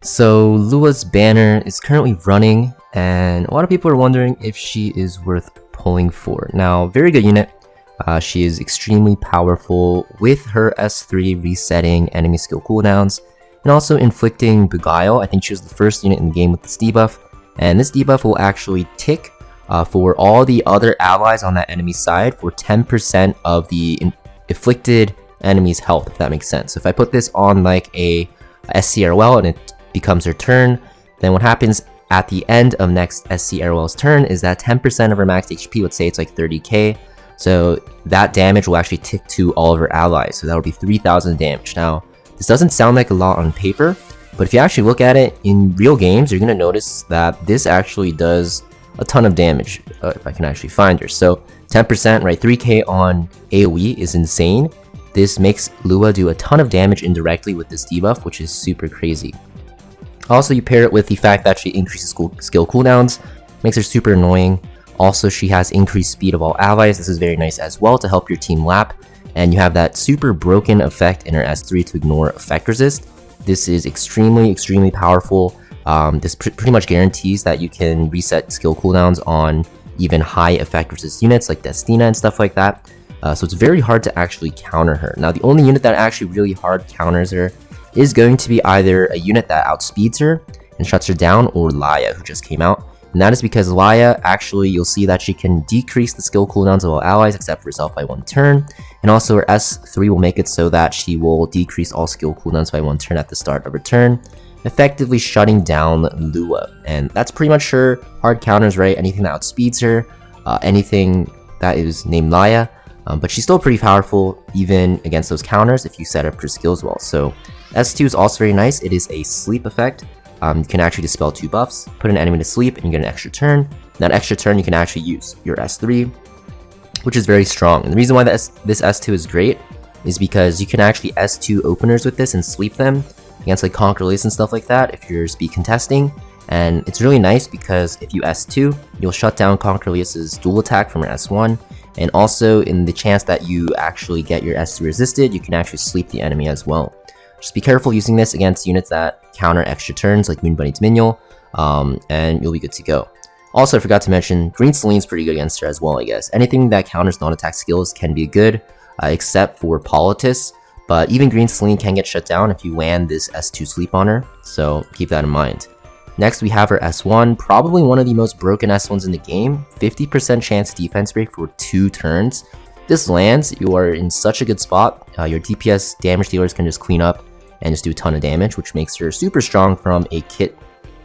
So Lua's banner is currently running, and a lot of people are wondering if she is worth pulling for. Now, very good unit. She is extremely powerful with her S3 resetting enemy skill cooldowns and also inflicting Beguile. I think she was the first unit in the game with this debuff, and this debuff will actually tick for all the other allies on that enemy side for 10% of the afflicted enemy's health, if that makes sense. So if I put this on like a SCRL and it becomes her turn, then what happens at the end of next SCRL's turn is that 10% of her max HP, let's say it's like 30k, so that damage will actually tick to all of her allies, so that will be 3,000 damage. Now, this doesn't sound like a lot on paper, but if you actually look at it in real games, you're going to notice that this actually does a ton of damage, if I can actually find her. So 10%, right, 3k on AoE is insane. This makes Lua do a ton of damage indirectly with this debuff, which is super crazy. Also, you pair it with the fact that she increases skill cooldowns, makes her super annoying. Also, she has increased speed of all allies. This is very nice as well to help your team lap. And you have that super broken effect in her S3 to ignore effect resist. This is extremely powerful. This pretty much guarantees that you can reset skill cooldowns on even high effect resist units like Destina and stuff like that. So it's very hard to actually counter her. Now, the only unit that actually really hard counters her is going to be either a unit that outspeeds her and shuts her down, or Laya, who just came out. And that is because Laya, actually, you'll see that she can decrease the skill cooldowns of all allies except for herself by 1 turn. And also her S3 will make it so that she will decrease all skill cooldowns by 1 turn at the start of her turn, effectively shutting down Lua. And that's pretty much her hard counters, right? Anything that outspeeds her, anything that is named Laya. But she's still pretty powerful even against those counters if you set up her skills well. So S2 is also very nice. It is a sleep effect. You can actually dispel 2 buffs, put an enemy to sleep, and you get an extra turn. That extra turn you can actually use your S3, which is very strong. And the reason why this S2 is great is because you can actually S2 openers with this and sleep them against like Conquer Lace and stuff like that if you're speed contesting. And it's really nice because if you S2, you'll shut down Conquer Lace's dual attack from your S1. And also, in the chance that you actually get your S3 resisted, you can actually sleep the enemy as well. Just be careful using this against units that counter extra turns like Moon Bunny Dominion, and you'll be good to go. Also, I forgot to mention, Green Celine's pretty good against her as well, I guess. Anything that counters non-attack skills can be good, except for Politis, but even Green Celine can get shut down if you land this S2 sleep on her, so keep that in mind. Next, we have her S1, probably one of the most broken S1s in the game, 50% chance defense break for 2 turns. This lands, you are in such a good spot. Your DPS damage dealers can just clean up and just do a ton of damage, which makes her super strong from a kit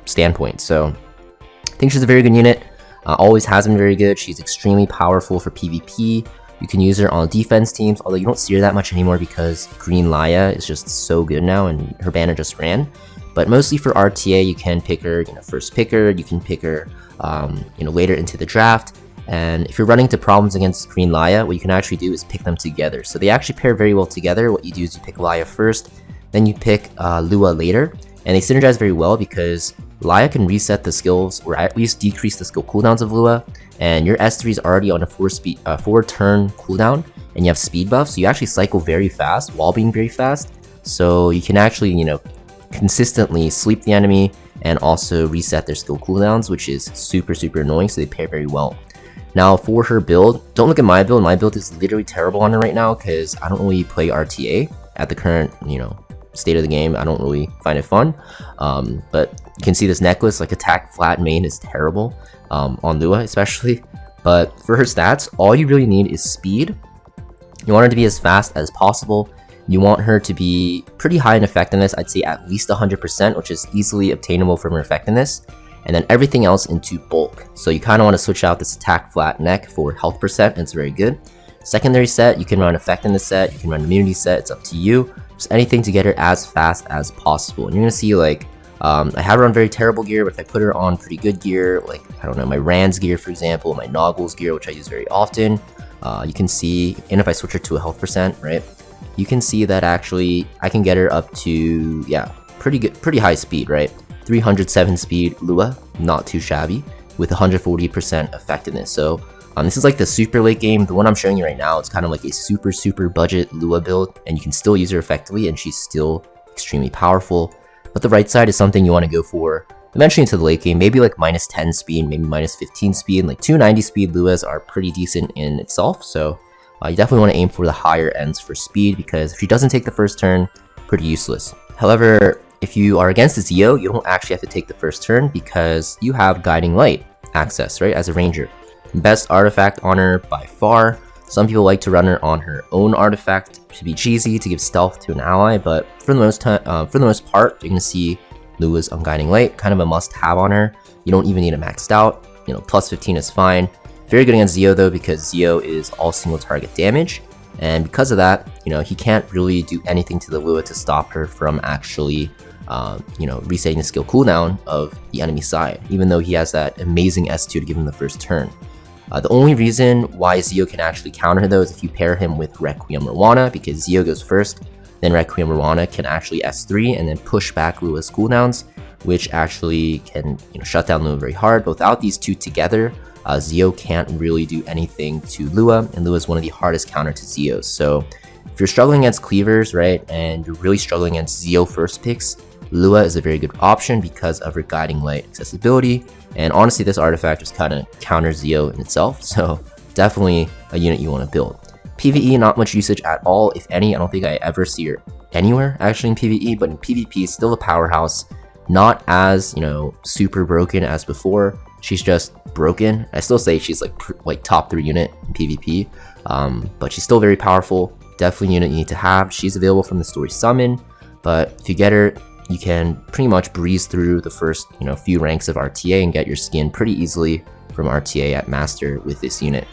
standpoint. So I think she's a very good unit, always has been very good. She's extremely powerful for PvP. You can use her on defense teams, although you don't see her that much anymore because Green Laya is just so good now and her banner just ran. But mostly for RTA, you can pick her, first picker. You can pick her, later into the draft. And if you're running into problems against Green Laya, what you can actually do is pick them together. So they actually pair very well together. What you do is you pick Laya first, then you pick Lua later, and they synergize very well because Laya can reset the skills or at least decrease the skill cooldowns of Lua, and your S3 is already on a 4-turn cooldown, and you have speed buff, so you actually cycle very fast while being very fast. So you can actually, consistently sleep the enemy and also reset their skill cooldowns, which is super annoying, so they pair very well. Now for her build, don't look at my build. My build is literally terrible on her right now because I don't really play RTA at the current, state of the game. I don't really find it fun. But you can see this necklace, like attack flat main is terrible on Lua especially. But for her stats, all you really need is speed. You want her to be as fast as possible. You want her to be pretty high in effectiveness. I'd say at least 100%, which is easily obtainable from her effectiveness. And then everything else into bulk. So you kind of want to switch out this attack flat neck for health percent, and it's very good. Secondary set, you can run effectiveness set, you can run immunity set, it's up to you. Just anything to get her as fast as possible. And you're gonna see like, I have her on very terrible gear, but if I put her on pretty good gear, like, I don't know, my Rand's gear, for example, my Noggles gear, which I use very often, you can see, and if I switch her to a health percent, right, you can see that actually I can get her up to, pretty high speed, right? 307 speed Lua, not too shabby, with 140% effectiveness. So this is like the super late game. The one I'm showing you right now, it's kind of like a super budget Lua build, and you can still use her effectively, and she's still extremely powerful. But the right side is something you want to go for eventually into the late game, maybe like minus 10 speed, maybe minus 15 speed. Like 290 speed Luas are pretty decent in itself, so you definitely want to aim for the higher ends for speed, because if she doesn't take the first turn, pretty useless. However, if you are against the Zio, you don't actually have to take the first turn because you have Guiding Light access, right, as a ranger. Best artifact on her by far. Some people like to run her on her own artifact to be cheesy, to give stealth to an ally, but for the most part, you're going to see Lua's Unguiding Light, kind of a must-have on her. You don't even need it maxed out. You know, plus 15 is fine. Very good against Zio though, because Zio is all single target damage, and because of that, you know, he can't really do anything to the Lua to stop her from actually, you know, resetting the skill cooldown of the enemy side, even though he has that amazing S2 to give him the first turn. The only reason why Zio can actually counter though is if you pair him with Requiem Rwana, because Zio goes first, then Requiem Rwana can actually S3 and then push back Lua's cooldowns, which actually can, you know, shut down Lua very hard. But without these two together, Zio can't really do anything to Lua, and Lua is one of the hardest counter to Zios. So if you're struggling against cleavers, right, and you're really struggling against Zio first picks, Lua is a very good option because of her Guiding Light accessibility. And honestly, this artifact just kind of counters Zio in itself, so definitely a unit you want to build. PvE, not much usage at all, if any. I don't think I ever see her anywhere actually in PvE, but in PvP, still a powerhouse. Not as, you know, super broken as before. She's just broken. I still say she's like top 3 unit in PvP, but she's still very powerful. Definitely a unit you need to have. She's available from the story summon, but if you get her, you can pretty much breeze through the first, you know, few ranks of RTA and get your skin pretty easily from RTA at Master with this unit.